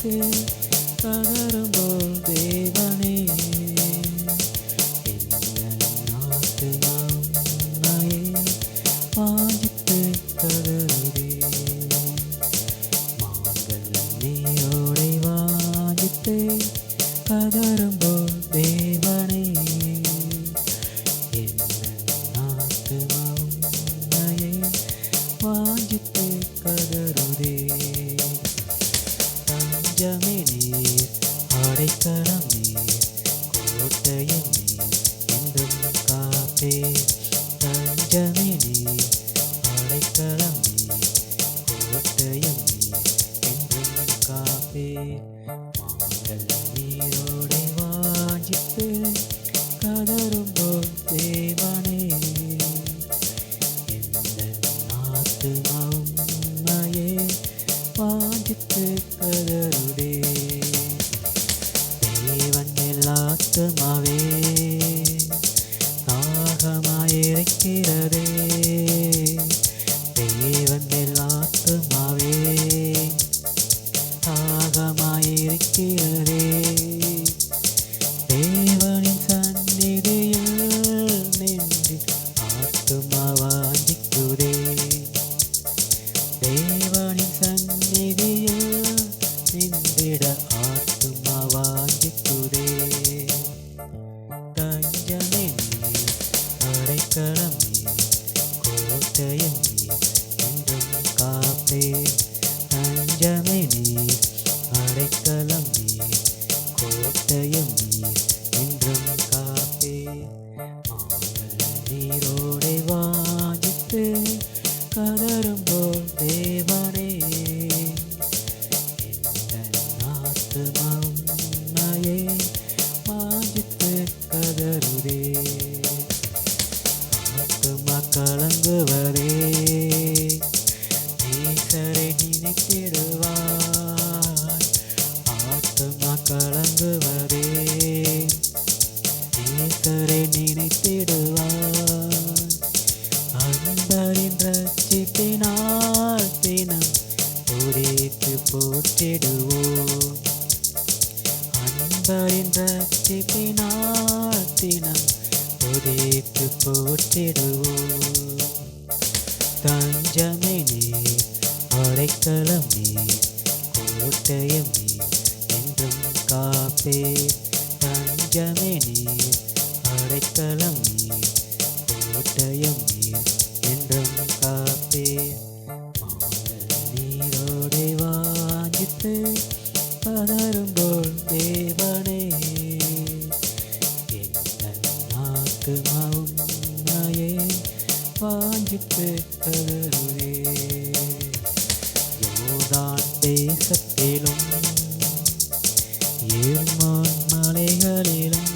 வாஞ்சித்து கதறும்போல் தேவனே என் ஆத்துமா உம்மையே வாஞ்சித்து கதறுதே. மாங்கள் நீரோடை வாஞ்சித்து கதறும்போல் தேவனே என் ஆத்துமா உம்மையே வாஞ்சித்து கதறுதே. தஞ்சமே நீர் அடைக்கலம் நீர் கோட்டையும் நீர் என்றும் காப்பே. தஞ்சமே நீர் அடைக்கலம் நீர் கோட்டையும் நீர் என்றும் காப்பே. மாங்கள் நீரோடை வாஞ்சித்து கதறும்போல் தேவனே எந்தன் ஆத்துமா உம்மையே வாஞ்சித்து கதறுதே. தேவன் மேல் ஆத்துமாவே தாகமாயிருக்கிறதே. தேவன் மேல் ஆத்துமாவே தாகமாயிருக்கிறதே. தேவனின் சந்நிதியில் நின்று ஆத்துமா வாஞ்சிக்குதே. தேவனின் சந்நிதியில் நின்றிட ஆத்துமா வாஞ்சிக்குதே. தஞ்சமே நீர் அடைக்கலம் நீர் கோட்டையும் நீர் என்றும் காப்பே. தஞ்சமே நீர் அடைக்கலம் நீர் கோட்டையும் நீர் என்றும் காப்பே. மாங்கள் நீரோடை வாஞ்சித்து கதறும்போல் தேவனே எந்தன் ஆத்துமா உம்மையே வாஞ்சித்து கதறுதே. ஆத்துமா கலங்குவதே நேசரை நினைத்திடுவாய். ஆத்துமா கலங்குவதே நேசரை நினைத்திடுவாய். அன்பரின் ரட்சிப்பினால் தினம் துதித்து போற்றிடுவோம். அன்பரின் ரட்சிப்பினால் தினம் துதித்து போற்றிடுவோம். தஞ்சமே நீர் அடைக்கலம் நீர் கோட்டையும் நீர் என்றும் காப்பே. தஞ்சமே நீர் அடைக்கலம் நீர் கோட்டையும் நீர் என்றும் காப்பே. மாங்கள் நீரோடை வாஞ்சித்து கதறும்போல் தேவனே எந்தன் ஆத்துமா உம்மையே வாஞ்சித்து கதறுதே. யோர்தான் தேசத்திலும் எர்மோன் மலைகளிலும்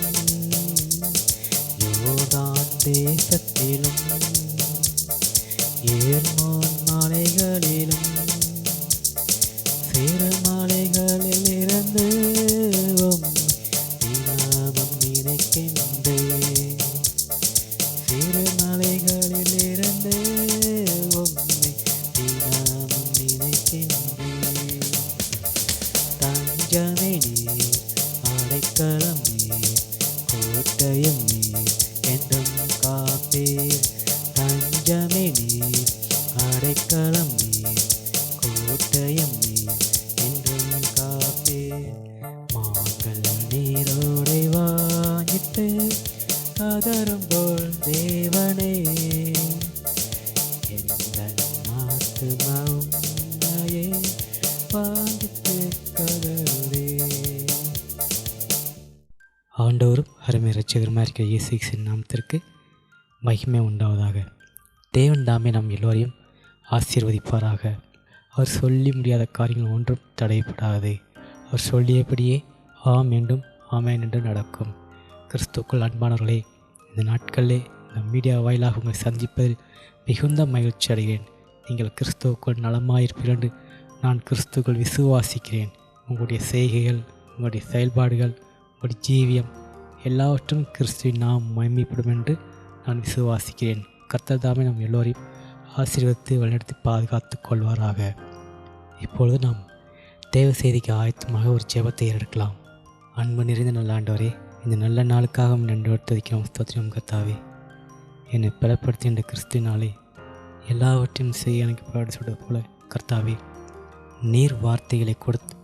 யோர்தான் தேசத்திலும் எர்மோன் மலைகளிலும் சிறு மலைகளில் இருந்து தினமும் நினைக்கின்றேன். சிறு மலைகளில் இருந்து உம்மை தினமும் நினைக்கின்றேன். தஞ்சமே நீர் அடைக்கலம் நீர் கோட்டையும் நீர் என்றும் காப்பீர். தஞ்சமே நீர் அடைக்கலம் நீர் கோட்டையும் நீர் என்றும் காப்பீர். மாங்கள் நீரோடை வாஞ்சித்து கதறும்போல் தேவனே எந்தன் ஆத்துமா உம்மையே வாஞ்சித்து கதறுதே. ஆண்டவரும் அருமை இரட்சகருமாய் இருக்கிற இயேசு கிறிஸ்துவின் நாமத்திற்கு மகிமை உண்டாவதாக. தேவன் தாமே நம் எல்லோரையும் ஆசீர்வதிப்பாராக. அவர் சொல்லி முடியாத காரியங்கள் ஒன்றும் தடைப்படாது. அவர் சொல்லியபடியே ஆம் என்றும் ஆமேன் என்றும் நடக்கும். கிறிஸ்துக்குள் அன்பானவர்களே, இந்த நாட்களிலே இந்த மீடியா வாயிலாக உங்களை சந்திப்பதில் மிகுந்த மகிழ்ச்சி அடைகிறேன். நீங்கள் கிறிஸ்துவுக்குள் நலமாயிருப்பீர்கள் என்று நான் கிறிஸ்துவுக்குள் விசுவாசிக்கிறேன். உங்களுடைய செய்கைகள், உங்களுடைய செயல்பாடுகள், உங்களுடைய ஜீவியம் எல்லாவற்றும் கிறிஸ்துவின் நாம் மகிமைப்படும் என்று நான் விசுவாசிக்கிறேன். கர்த்தர் தாமே நம் எல்லோரையும் ஆசீர்வதித்து வழிநடத்தி பாதுகாத்து கொள்வாராக. இப்பொழுது நாம் தேவ செய்திக்கு ஆயத்தமாக ஒரு ஜெபத்தை எடுக்கலாம். அன்பு நிறைந்த நல்ல ஆண்டவரே, இந்த நல்ல நாளுக்காக நன்றி துதிக்கிறோம். ஸ்தோத்திரம் கர்த்தாவே. என்னை பலப்படுத்தி இந்த கிறிஸ்துவினாலே எல்லாவற்றையும் செய்ய எனக்கு பாடு சொல்வது போல கர்த்தாவே, நீர் வார்த்தைகளை கொடுத்து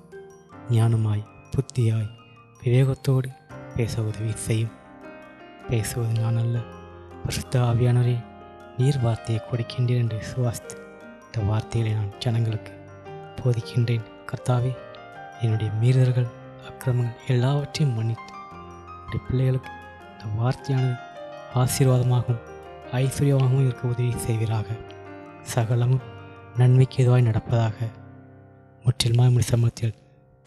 ஞானமாய் புத்தியாய் விவேகத்தோடு பேச உதவி செய்யும். பேசுவது நான் அல்ல, பரிசுத்த ஆவியானவரே நீர் வார்த்தையை கொடுக்கின்றேன் என்று விசுவாசித்து இந்த வார்த்தைகளை நான் ஜனங்களுக்கு போதிக்கின்றேன். கர்த்தாவே, என்னுடைய மீறல்கள் அக்கிரமங்கள் எல்லாவற்றையும் மன்னித்து என்னுடைய பிள்ளைகளுக்கு இந்த வார்த்தையானது ஆசீர்வாதமாகவும் ஐஸ்வர்யமாகவும் இருக்க உதவி செய்வீராக. சகலமும் நன்மைக்கு எதுவாய் நடப்பதாக. முற்றிலுமாய் உம்முடைய சமூகத்தில்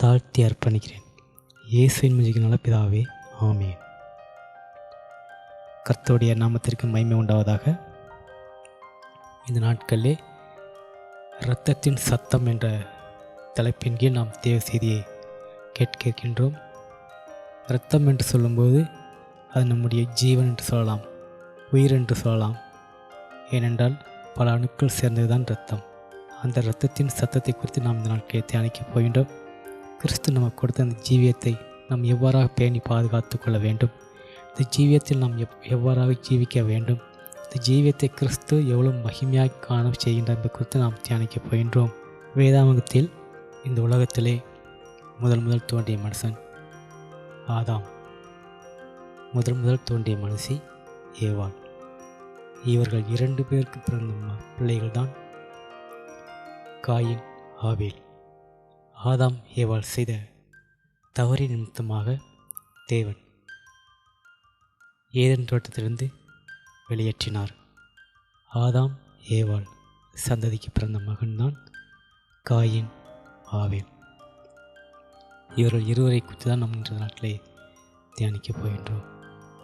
தாழ்த்தி அர்ப்பணிக்கிறேன். இயேசுவின் மூலமாக நல்ல பிதாவே, ஆமென். கர்த்தருடைய நாமத்திற்கு மகிமை உண்டாவதாக. இந்த நாட்களிலே இரத்தத்தின் சத்தம் என்ற தலைப்பின் கீழ் நாம் தேவ செய்தியை கேட்க இருக்கின்றோம். இரத்தம் என்று சொல்லும்போது அது நம்முடைய ஜீவன் என்று சொல்லலாம், உயிர் என்று சொல்லலாம். ஏனென்றால் பல அணுக்கள் சேர்ந்தது தான் இரத்தம். அந்த இரத்தத்தின் சத்தத்தை குறித்து நாம் இந்த நாட்களை தியானிக்கப் போகின்றோம். கிறிஸ்து நமக்கு கொடுத்த அந்த ஜீவியத்தை நாம் எவ்வாறாக பேணி பாதுகாத்து கொள்ள வேண்டும், இந்த ஜீவியத்தில் நாம் எவ்வாறாக ஜீவிக்க வேண்டும், இந்த ஜீவியத்தை கிறிஸ்து எவ்வளவு மகிமையாக காண செய்கின்றார் என்பது குறித்து நாம் தியானிக்கப் போகின்றோம். வேதாகமத்தில் இந்த உலகத்திலே முதல் தோன்றிய மனுஷன் ஆதாம், முதல் தோன்றிய மனுஷி ஏவாள். இவர்கள் 2 பேருக்கு பிறந்த பிள்ளைகள் தான் காயின், ஆபேல். ஆதாம் ஏவாள் செய்த தவறின் நிமித்தமாக தேவன் ஏதேன் தோட்டத்திலிருந்து வெளியேற்றினார். ஆதாம் ஏவாள் சந்ததிக்கு பிறந்த மகன்தான் காயின், ஆபேல். இவர்கள் இருவரை குறித்து தான் நாம் இன்ற நாட்டிலே தியானிக்கப் போகின்றோம்.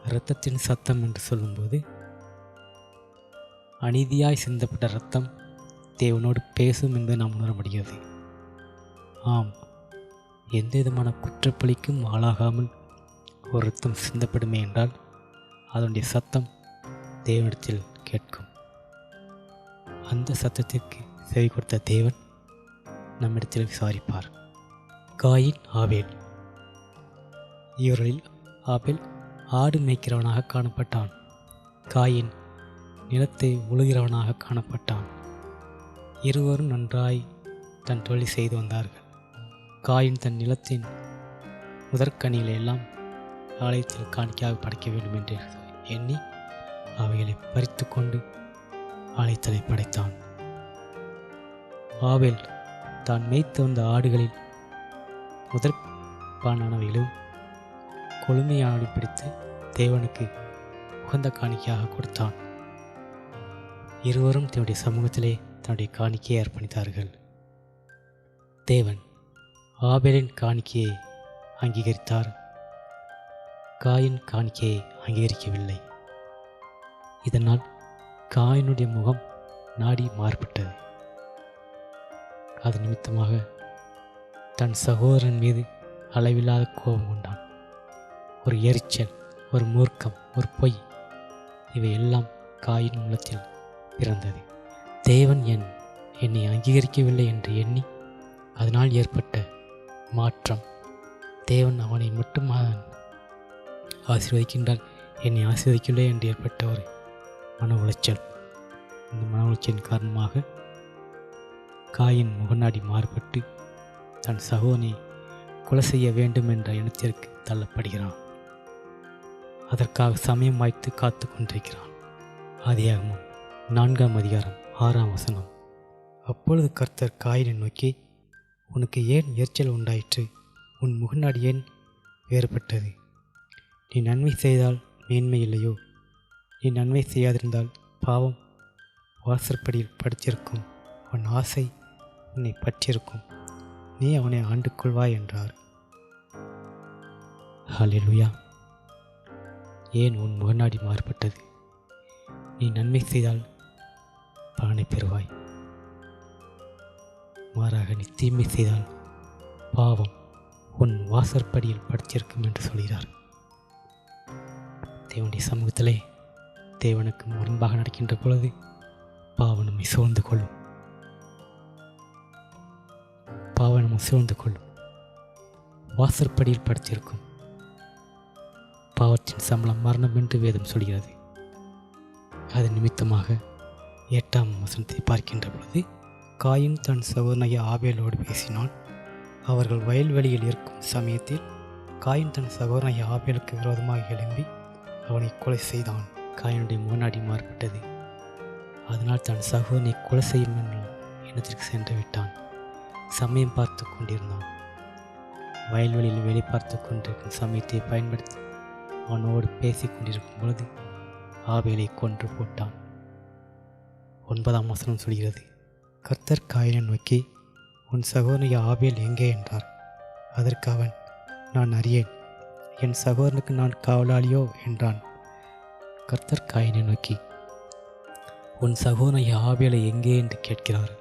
இரத்தத்தின் சத்தம் என்று சொல்லும்போது அநீதியாய் சிந்தப்பட்ட இரத்தம் தேவனோடு பேசும் என்பதை நாம் உணர முடியாது. ஆம், எந்த விதமான குற்றப்பழிக்கும் ஆளாகாமல் ஒரு இரத்தம் சிந்தப்படுமே என்றால் அதனுடைய சத்தம் தேவனிடத்தில் கேட்கும். அந்த சத்தத்திற்கு செவி கொடுத்த தேவன் நம்மிடத்தில் விசாரிப்பார். காயின், ஆபேல். இவர்களில் ஆபேல் ஆடு மேய்க்கிறவனாக காணப்பட்டான். காயின் நிலத்தை உழுகிறவனாக காணப்பட்டான். இருவரும் நன்றாய் தன் தொழில் செய்து வந்தார்கள். காயின் தன் நிலத்தின் முதற்கனிகளை எல்லாம் ஆலயத்தில் காணிக்கையாக படைக்க வேண்டும் என்று எண்ணி அவைகளை பறித்து கொண்டு ஆலயத்திலே படைத்தான். ஆபேல் தான் மேய்த்து வந்த ஆடுகளில் முதற்பானானவைகளும் கொழுமையானவை பிடித்து தேவனுக்கு உகந்த காணிக்கையாக கொடுத்தான். இருவரும் தன்னுடைய சமூகத்திலே தன்னுடைய காணிக்கையை அர்ப்பணித்தார்கள். தேவன் ஆபேலின் காணிக்கையை அங்கீகரித்தார், காயின் காணிக்கையை அங்கீகரிக்கவில்லை. இதனால் காயினுடைய முகம் நாடி மாறுபட்டது. அது நிமித்தமாக தன் சகோதரன் மீது அளவில்லாத கோபம் கொண்டான். ஒரு எரிச்சல், ஒரு மூர்க்கம், ஒரு பொய், இவை எல்லாம் காயின் உள்ளத்தில் பிறந்தது. தேவன் என்னை அங்கீகரிக்கவில்லை என்று எண்ணி அதனால் ஏற்பட்ட மாற்றம். தேவன் அவனை மட்டும் ஆசீர்வதிக்கின்றார், என்னை ஆசீர்வதிக்கவில்லை என்று ஏற்பட்ட ஒரு மன உளைச்சல். இந்த மன உளைச்சலின் காரணமாக காயின் முகநாடி மாறுபட்டு தன் சகோதரனை கொலை செய்ய வேண்டும் என்ற எண்ணத்திற்கு தள்ளப்படுகிறான். அதற்காக சமயம் வாய்த்து காத்து கொண்டிருக்கிறான். ஆதியாகமம் 4ஆம் அதிகாரம் 6ஆம் வசனம். அப்பொழுது கர்த்தர் காயினை நோக்கி, உனக்கு ஏன் எரிச்சல் உண்டாயிற்று? உன் முகநாடி ஏன் வேறுபட்டது? நீ நன்மை செய்தால் மேன்மை இல்லையோ? நீ நன்மை செய்யாதிருந்தால் பாவம் வாசற்படியில் படிச்சிருக்கும், அவன் ஆசை உன்னை பற்றியிருக்கும், நீ அவனை ஆண்டு கொள்வாய் என்றார். ஹல்லேலூயா. ஏன் உன் முகநாடி மாறுபட்டது? நீ நன்மை செய்தால் பலனை பெறுவாய், மாறாக நீ தீமை செய்தால் பாவம் உன் வாசற்படியில் படுத்திருக்கும் என்று சொல்கிறார். தேவனுடைய சமூகத்திலே தேவனுக்கு முன்பாக நடக்கின்ற பொழுது பாவம் நம்மை சூழ்ந்து கொள்ளும். பாவம் நம்ம சூழ்ந்து கொள்ளும். வாசற்படியில் படுத்திருக்கும். பாவத்தின் சம்பளம் மரணம் என்று வேதம் சொல்கிறது. அது நிமித்தமாக 8ஆம் வசனத்தை பார்க்கின்ற பொழுது, காயின் தன் சகோதரனாகிய ஆபேலோடு பேசினான். அவர்கள் வயல்வெளியில் இருக்கும் சமயத்தில் காயின் தன் சகோதரனாகிய ஆபேலுக்கு விரோதமாக எழும்பி அவனை கொலை செய்தான். காயினுடைய முன்னாடி மாறுபட்டது. அதனால் தன் சகோதரனை கொலை செய்யும் எண்ணத்திற்கு சென்று விட்டான். சமயம் பார்த்து கொண்டிருந்தான். வயல்வெளியில் வேலை பார்த்து கொண்டிருக்கும் சமயத்தை பயன்படுத்தி அவனோடு பேசி கொண்டிருக்கும் பொழுது ஆபேலை கொன்று போட்டான். 9ஆம் வசனம் சொல்கிறது, கர்த்தர் காயினை நோக்கி, உன் சகோதரனாகிய ஆபேல் எங்கே என்றார். அதற்கு அவன், நான் அறியேன், என் சகோதரனுக்கு நான் காவலாளியோ என்றான். கர்த்தர் காயினை நோக்கி, உன் சகோதரனாகிய ஆபேலை எங்கே என்று கேட்கிறார்.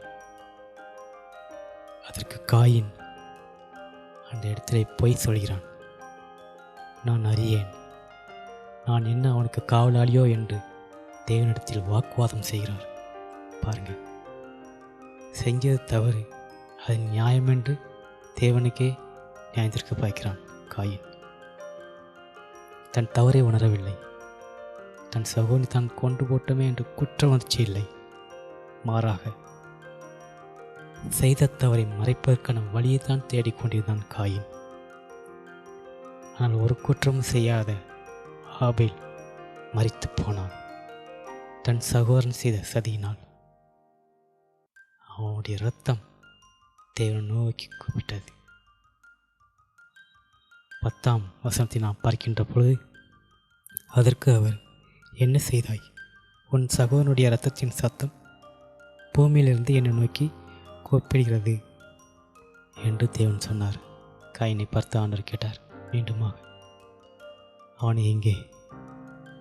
அதற்கு காயின் அந்த இடத்திலே பொய் சொல்கிறான். நான் அறியேன், நான் என்ன அவனுக்கு காவலாளியோ என்று தேவனிடத்தில் வாக்குவாதம் செய்கிறார். பாருங்க, செஞ்சது தவறு, அது நியாயம் என்று தேவனுக்கே நியாயத்திற்கு பாய்க்கிறான் காயின். தன் தவறை உணரவில்லை. தன் சகோதரி தான் கொண்டு போட்டோமே என்று குற்ற உணர்ச்சி இல்லை. மாறாக செய்த தவறை மறைப்பதற்கான வழியை தான் தேடிக்கொண்டிருந்தான் காயின். ஆனால் ஒரு குற்றமும் செய்யாத ஆபேல் மரித்து போனான். தன் சகோதரன் செய்த சதியினால் அவனுடைய இரத்தம் தேவனை நோக்கி கூப்பிட்டது. 10ஆம் வசனத்தை நாம் பார்க்கின்ற பொழுது, அதற்கு அவர், என்ன செய்தாய்? உன் சகோதரனுடைய இரத்தத்தின் சத்தம் பூமியிலிருந்து என்னை நோக்கி கூப்பிடுகிறது என்று தேவன் சொன்னார். காயினை பார்த்து ஆண்டவர் கேட்டார் மீண்டுமாக, அவனை எங்கே?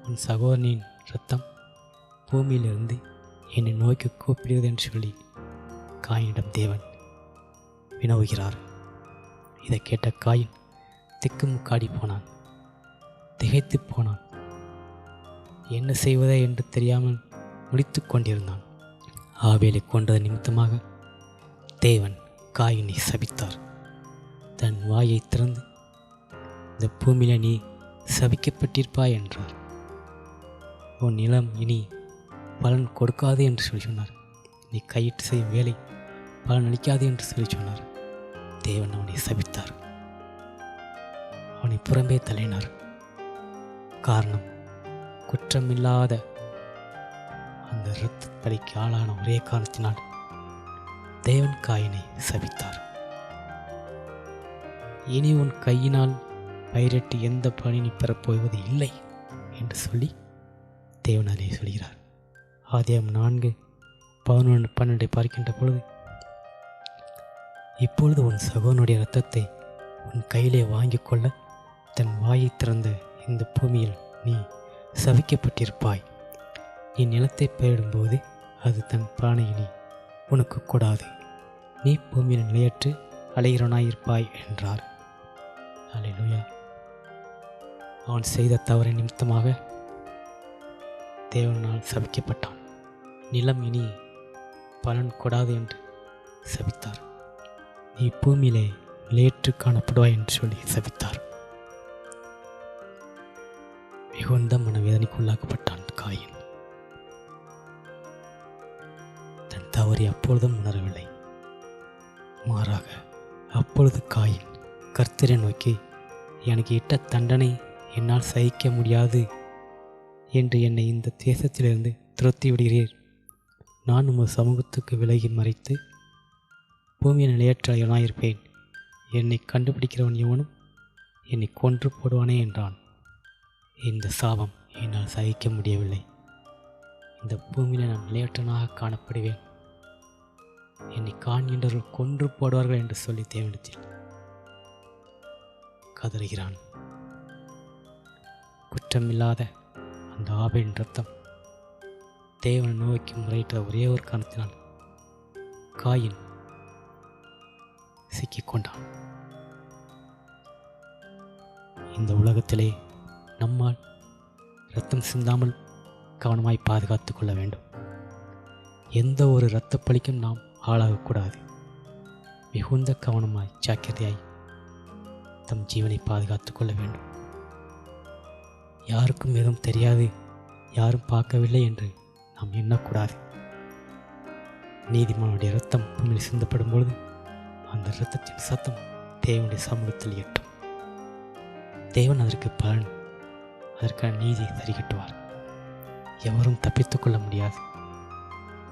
உன் சகோதரனின் இரத்தம் பூமியிலிருந்து என்னை நோக்கி கூப்பிடுகிறது என்று சொல்லி காயினிடம் தேவன் வினவுகிறார். இதை கேட்ட காயின் திக்குமுக்காடி போனான். திகைத்து போனான். என்ன செய்வதே என்று தெரியாமல் முடித்து கொண்டிருந்தான். ஆபேலை கொண்டது நிமித்தமாக தேவன் காயினை சபித்தார். தன் வாயை திறந்து, இந்த பூமியில நீ சபிக்கப்பட்டிருப்பாய் என்றார். உன் நிலம் இனி பலன் கொடுக்காது என்று சொல்லி சொன்னார். நீ கையிட்டு செய்யும் வேலை பலன் அளிக்காது என்று சொல்லி சொன்னார். தேவன் அவனை சபித்தார். அவனை புறம்பே தள்ளினார். காரணம், குற்றமில்லாத அந்த இரத்த பலிக்கு ஆளான ஒரே காரணத்தினால் தேவன் காயினை சபித்தார். இனி உன் கையினால் பயிரிட்டு எந்த பலனை பெறப்போவது இல்லை என்று சொல்லி தேவன் அதை சொல்கிறார். ஆதியாகமம் 4:11-12 பார்க்கின்ற பொழுது, இப்பொழுது உன் சகோதரனுடைய இரத்தத்தை உன் கையிலே வாங்கி கொள்ள தன் வாயை திறந்த இந்த பூமியில் நீ சபிக்கப்பட்டிருப்பாய். நீ நிலத்தை பயிரிடும்போது அது தன் பலனை உனக்கு கூடாது. நீ பூமியில் நிலையற்று அலைகிறவனாயிருப்பாய் என்றார். அல்லேலூயா. அவன் செய்த தவறை நிமித்தமாக தேவனால் சபிக்கப்பட்டான். நிலம் இனி பலன் கொடாது என்று சபித்தார். நீ பூமியிலே நிலையற்று காணப்படுவாய் என்று சொல்லி சபித்தார். மிகுந்த மனவேதனைக்குள்ளாக்கப்பட்டான் காயின். தன் தவறை அப்பொழுதும் உணரவில்லை. மாறாக அப்பொழுது காயின் கர்த்தரை நோக்கி, எனக்கு இட்ட தண்டனை என்னால் சகிக்க முடியாது என்று என்னை இந்த தேசத்திலிருந்து துரத்தி விடுகிறீர். நான் உமது சமூகத்துக்கு விலகி மறைத்து பூமியை நிலையற்றவனாயிருப்பேன். என்னை கண்டுபிடிக்கிறவன் எவனும் என்னை கொன்று போடுவானே என்றான். இந்த சாபம் என்னால் சகிக்க முடியவில்லை. இந்த பூமியில் நான் நிலையற்றவனாக காணப்படுவேன். என்னை காண்கின்றவர்கள் கொன்று போடுவார்கள் என்று சொல்லி தேவனிடத்தில் கதறுகிறான். குற்றமில்லாத அந்த ஆபேலின் இரத்தம் தேவனை நோக்கி முறையிட்ட ஒரே ஒரு காரணத்தினால் காயின் சிக்கிக்கொண்டான். இந்த உலகத்திலே நம்மால் இரத்தம் சிந்தாமல் கவனமாய் பாதுகாத்து கொள்ள வேண்டும். எந்த ஒரு இரத்த பலிக்கும் நாம் ஆளாகக்கூடாது. மிகுந்த கவனமாய் ஜாக்கிரதையாய் தம் ஜீவனை பாதுகாத்து கொள்ள வேண்டும். யாருக்கும் எதுவும் தெரியாது, யாரும் பார்க்கவில்லை என்று நாம் எண்ணக்கூடாது. நீதிமானுடைய இரத்தம் பூமியில் சிந்தப்படும் பொழுது அந்த இரத்தத்தின் சத்தம் தேவனுடைய சமூகத்தில் எட்டும். தேவன் அதற்கு பலன், அதற்கான நீதியை சரிகட்டுவார். எவரும் தப்பித்துக் கொள்ள முடியாது.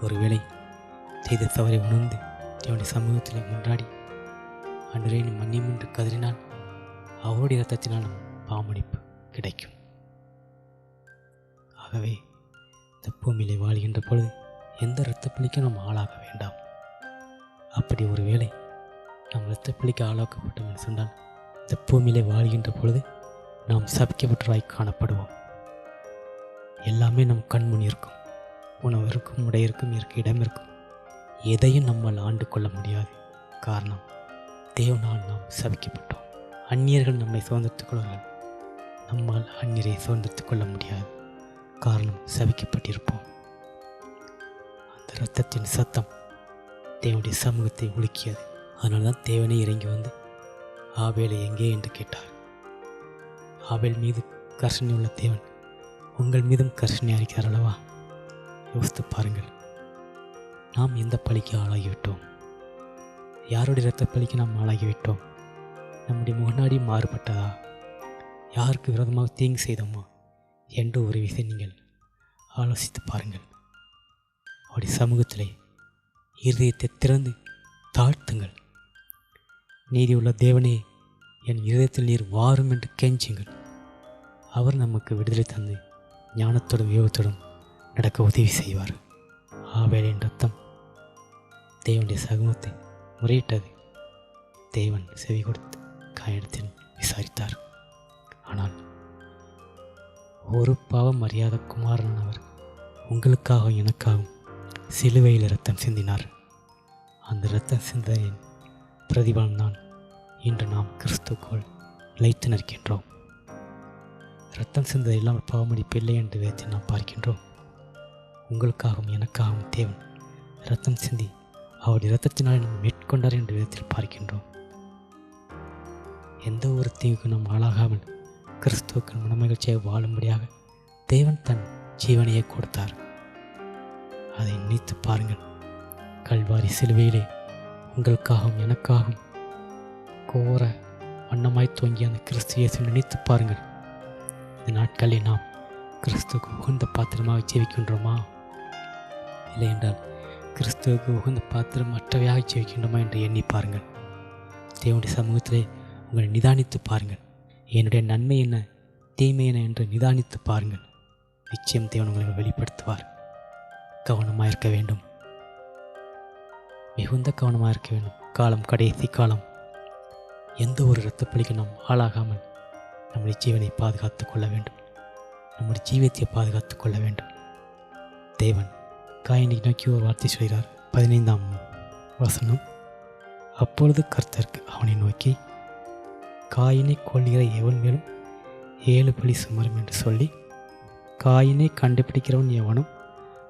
ஒருவேளை செய்த தவறை உணர்ந்து தேவனுடைய சமூகத்தில் முன்னாடி அன்றே மன்னியும் என்று கதறினால் அவருடைய இரத்தத்தினால் நம் பாவமன்னிப்பு கிடைக்கும். ஆகவே இந்த பூமியிலே வாழ்கின்ற பொழுது எந்த இரத்தப்பழிக்கும் நாம் ஆளாக வேண்டாம். அப்படி ஒரு வேளை நாம் இரத்தப்பழிக்கு ஆளாக்கப்பட்டோம் என்று சொன்னால் இந்த பூமியிலே வாழ்கின்ற பொழுது நாம் சபிக்கப்பட்டவராய் காணப்படுவோம். எல்லாமே நம் கண்முன் இருக்கும். உணவு இருக்கும், உடை இருக்கும், இருக்க இடம் இருக்கும். எதையும் நம்மால் ஆண்டு கொள்ள முடியாது. காரணம், தேவனால் நாம் சபிக்கப்பட்டோம். அந்நியர்கள் நம்மை சுதந்திரத்துக் கொள்வார்கள், நம்மால் அந்நியரை சுதந்திரத்துக் கொள்ள முடியாது. காரணம், சபிக்கப்பட்டிருப்போம். அந்த இரத்தத்தின் சத்தம் தேவனுடைய சமூகத்தை உலுக்கியது. அதனால்தான் தேவனே இறங்கி வந்து ஆபேலை எங்கே என்று கேட்டார். ஆபேல் மீது கர்ஷனை உள்ள தேவன் உங்கள் மீதும் கர்ஷனை இருக்கிறார் அல்லவா? யோசித்து பாருங்கள். நாம் எந்த பழிக்கு ஆளாகிவிட்டோம்? யாருடைய இரத்த பழிக்கு நாம் ஆளாகிவிட்டோம்? நம்முடைய முன்னாடி மாறுபட்டதா? யாருக்கு விரோதமாக தீங்கு செய்தோமா என்று ஒரு விஷயம் நீங்கள் ஆலோசித்து பாருங்கள். அவருடைய சமூகத்திலே இருதயத்தை திறந்து தாழ்த்துங்கள். நீதியுள்ள தேவனே, என் இருதயத்தில் நீர் வாரும் என்று கெஞ்சுங்கள். அவர் நமக்கு விடுதலை தந்து ஞானத்தோடும் வியோகத்தோடும் நடக்க உதவி செய்வார். ஆபேலின் ரத்தம் தேவனுடைய சமூகத்தை முறையிட்டது. தேவன் செவி கொடுத்து காயத்தில் விசாரித்தார். ஆனால் ஒரு பாவம் அறியாத குமாரனானவர் உங்களுக்காகவும் எனக்காகவும் சிலுவையில் இரத்தம் சிந்தினார். அந்த இரத்தம் சிந்தனையின் பிரதிபலன் தான் இன்று நாம் கிறிஸ்துக்குள் நிலைத்து நிற்கின்றோம். இரத்தம் சிந்தனை இல்லாமல் பாவமடிப்பு இல்லை என்று வேதத்தில் நாம் பார்க்கின்றோம். உங்களுக்காகவும் எனக்காகவும் தேவன் இரத்தம் சிந்தி அவருடைய இரத்தத்தினால் நாம் மேற்கொண்டார் என்று விதத்தில் பார்க்கின்றோம். எந்த ஒரு தீங்குக்கும் நாம் ஆளாகாமல் கிறிஸ்துவுக்கு மனமகிழ்ச்சியாக வாழும்படியாக தேவன் தன் ஜீவனையை கொடுத்தார். அதை நினைத்து பாருங்கள். கல்வாரி சிலுவையிலே உங்களுக்காகவும் எனக்காகவும் கோர வண்ணமாய் துவங்கிய அந்த கிறிஸ்து இயேசு நினைத்து பாருங்கள். இந்த நாட்களில் நாம் கிறிஸ்துவுக்கு உகந்த பாத்திரமாக ஜீவிக்கின்றோமா? இல்லை என்றால் கிறிஸ்துவுக்கு உகந்த பாத்திரம் மற்றவையாக ஜீவிக்கின்றோமா என்று எண்ணி பாருங்கள். தேவனுடைய சமூகத்திலே உங்களை நிதானித்து பாருங்கள். என்னுடைய நன்மை என்ன, தீமை என்ன என்று நிதானித்து பாருங்கள். நிச்சயம் தேவன் உங்களை வெளிப்படுத்துவார். கவனமாக இருக்க வேண்டும், மிகுந்த கவனமாக இருக்க வேண்டும். காலம் கடைசி காலம். எந்த ஒரு இரத்தப்பழிக்கு நாம் ஆளாகாமல் நம்முடைய ஜீவனை பாதுகாத்து கொள்ள வேண்டும். நம்முடைய ஜீவியத்தை பாதுகாத்து கொள்ள வேண்டும். தேவன் காயினை நோக்கி ஒரு வார்த்தை சொல்கிறார். 15ஆம் வசனம். அப்பொழுது கர்த்தருக்கு அவனை நோக்கி, காயினை கொள்கிற எவன் மேலும் 7 பழி சுமரும் என்று சொல்லி, காயினை கண்டுபிடிக்கிறவன் எவனும்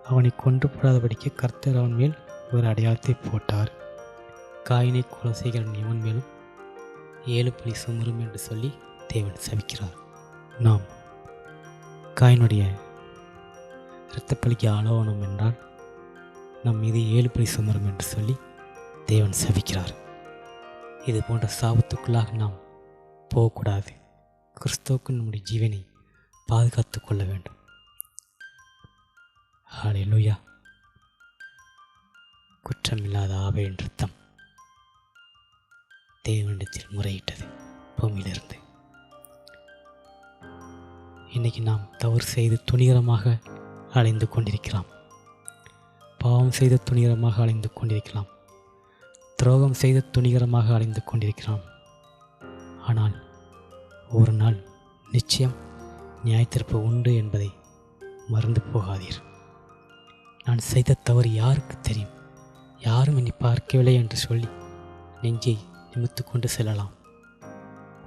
அவனை கொன்று போடாதபடிக்கு கர்த்தர் அவன் மேல் ஒரு அடையாளத்தை போட்டார். காயினை கொலை செய்கிறவன் எவன் மேலும் 7 பழி சுமரும் என்று சொல்லி தேவன் சபிக்கிறார். நாம் காயினுடைய இரத்தப்பழிக்கு ஆளானோம் என்றால் நம் மீது 7 பழி சுமரும் என்று சொல்லி தேவன் சபிக்கிறார். இது போன்ற சாபத்துக்குள்ளாக நாம் போகக்கூடாது. கிறிஸ்துவுக்கு நம்முடைய ஜீவனை பாதுகாத்து கொள்ள வேண்டும். ஹல்லேலூயா. குற்றமில்லாத ஆபேலின் இரத்தம் தேவனிடத்தில் முறையிட்டது பூமியிலிருந்து. இன்றைக்கி நாம் தவறு செய்து துணிகரமாக அலைந்து கொண்டிருக்கலாம். பாவம் செய்து துணிகரமாக அலைந்து கொண்டிருக்கலாம். துரோகம் செய்து துணிகரமாக அலைந்து கொண்டிருக்கலாம். ஆனால் ஒரு நாள் நிச்சயம் நியாயத்தீர்ப்பு உண்டு என்பதை மறந்து போகாதீர். நான் செய்த தவறு யாருக்கு தெரியும், யாரும் என்னை பார்க்கவில்லை என்று சொல்லி நெஞ்சை நிமித்து கொண்டு செல்லலாம்.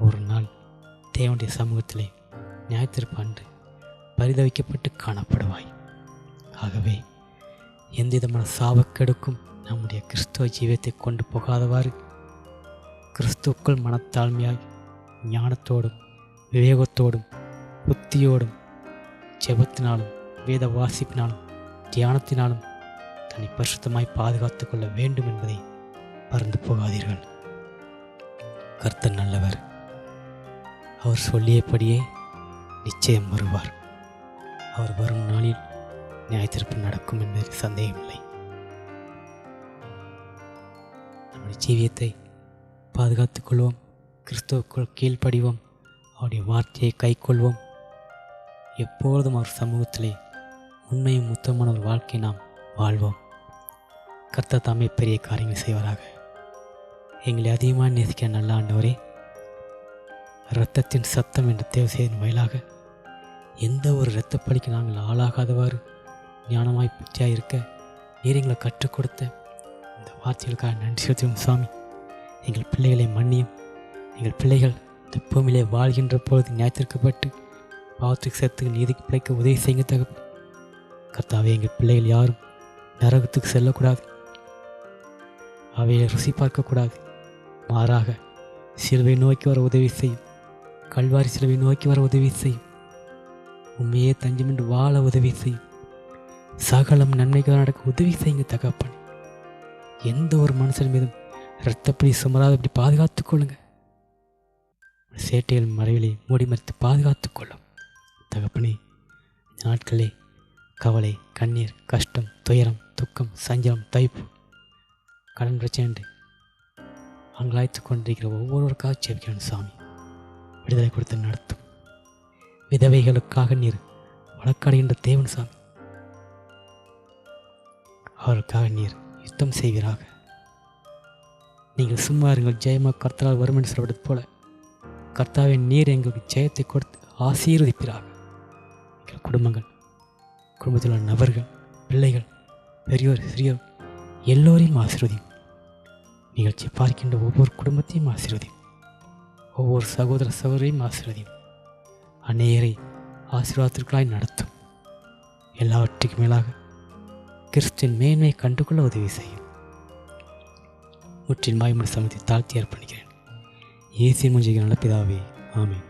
ஒரு நாள் தேவனுடைய சமூகத்திலே நியாயத்தீர்ப்பு அன்று பரிதவிக்கப்பட்டு காணப்படுவாய். ஆகவே எந்த விதமான சாபக்கெடுக்கும் நம்முடைய கிறிஸ்துவ ஜீவியத்தை கொண்டு போகாதவாறு கிறிஸ்துவுக்குள் மனத்தாழ்மையாய் ஞானத்தோடும் விவேகத்தோடும் புத்தியோடும் ஜெபத்தினாலும் வேத வாசிப்பினாலும் தியானத்தினாலும் தன்னை பரிசுத்தமாய் பாதுகாத்து கொள்ள வேண்டும் என்பதை மறந்து போகாதீர்கள். கர்த்தர் நல்லவர். அவர் சொல்லியபடியே நிச்சயம் வருவார். அவர் வரும் நாளில் நியாயத்தீர்ப்பு நடக்கும் என்பதில் சந்தேகமில்லை. நம்முடைய ஜீவியத்தை பாதுகாத்துக் கொள்வோம். கிறிஸ்துவுக்குள் கீழ்ப்படிவோம். அவருடைய வார்த்தையை கைக்கொள்வோம். எப்பொழுதும் அவர் சமூகத்திலே உண்மையும் உத்தமமான ஒரு வாழ்க்கை நாம் வாழ்வோம். கர்த்தர் தாமே பெரிய காரியங்கள் செய்வாராக. எங்களை அதிகமாக நேசிக்கிற நல்ல ஆண்டவரே, இரத்தத்தின் சத்தம் என்ற தேவை செய்தின் வாயிலாக எந்த ஒரு இரத்தப்பலிக்கு நாங்கள் ஆளாகாதவாறு ஞானமாய் புத்தியாக இருக்க நீர் எங்களை கற்றுக் கொடுத்த இந்த வார்த்தைகளுக்காக நன்றி செலுத்துவோம் சுவாமி. எங்கள் பிள்ளைகளை மன்னியும். எங்கள் பிள்ளைகள் இந்த பூமியிலே வாழ்கின்ற பொழுது நியாயத்திற்கப்பட்டு பாவத்துக்கு சேர்த்து நீதிக்கு பிழைக்க உதவி செய்ய தகப்பு. கர்த்தாவே, எங்கள் பிள்ளைகள் யாரும் நரகத்துக்கு செல்லக்கூடாது. அவையை ருசி பார்க்கக்கூடாது. மாறாக சிலுவை நோக்கி வர உதவி செய்யும். கல்வாரி சிலுவை நோக்கி வர உதவி செய்யும். உண்மையே தஞ்சமின்றி வாழ உதவி செய்யும். சகலம் நன்மைக்காக நடக்க உதவி செய்யுங்க தகப்பன். எந்த ஒரு மனுஷன் மீதும் இரத்தப்படி சுமராதபடி பாதுகாத்துக் கொள்ளுங்க. சேட்டைகள் மறைவிலே மூடி மறைத்து பாதுகாத்துக் கொள்ளும் தகப்பனே. இந்த நாட்களே கவலை, கண்ணீர், கஷ்டம், துயரம், துக்கம், சஞ்சலம், தைப்பு, கடன் பிரச்சனை என்று அங்கலாய்த்து கொண்டிருக்கிற ஒவ்வொருவருக்காக ஜெபிக்கிறேன் சாமி. விடுதலை கொடுத்து நடத்தும். விதவைகளுக்காக நீர் வழக்காடுகின்ற தேவன் சாமி. அவருக்காக நீர் யுத்தம் செய்வீராக. நீங்கள் சும்மா இருங்கள், ஜெயமாக கர்த்தரால் வரும் என்று சொல்வது போல கர்த்தாவின் நீர் எங்களுக்கு ஜெயத்தை கொடுத்து ஆசீர்வதிப்பீராக. எங்கள் குடும்பத்தில் உள்ள நபர்கள், பிள்ளைகள், பெரியோர், சிறியோர் எல்லோரையும் ஆசீர்வதியும். நிகழ்ச்சி பார்க்கின்ற ஒவ்வொரு குடும்பத்தையும் ஆசீர்வதியும். ஒவ்வொரு சகோதர சகோதரையும் ஆசீர்வதியும். அநேகரை ஆசீர்வாதத்திற்காய் நடத்தும். எல்லாவற்றுக்கும் மேலாக கிறிஸ்துவின் மேன்மையை கண்டுகொள்ள உதவி செய்யும். முற்றின் மாய்மொழி சமத்தை தாழ்த்தி அர்ப்பணிக்கிறேன். இயேசுவின் மூலம் நல்ல பிதாவே, ஆமென்.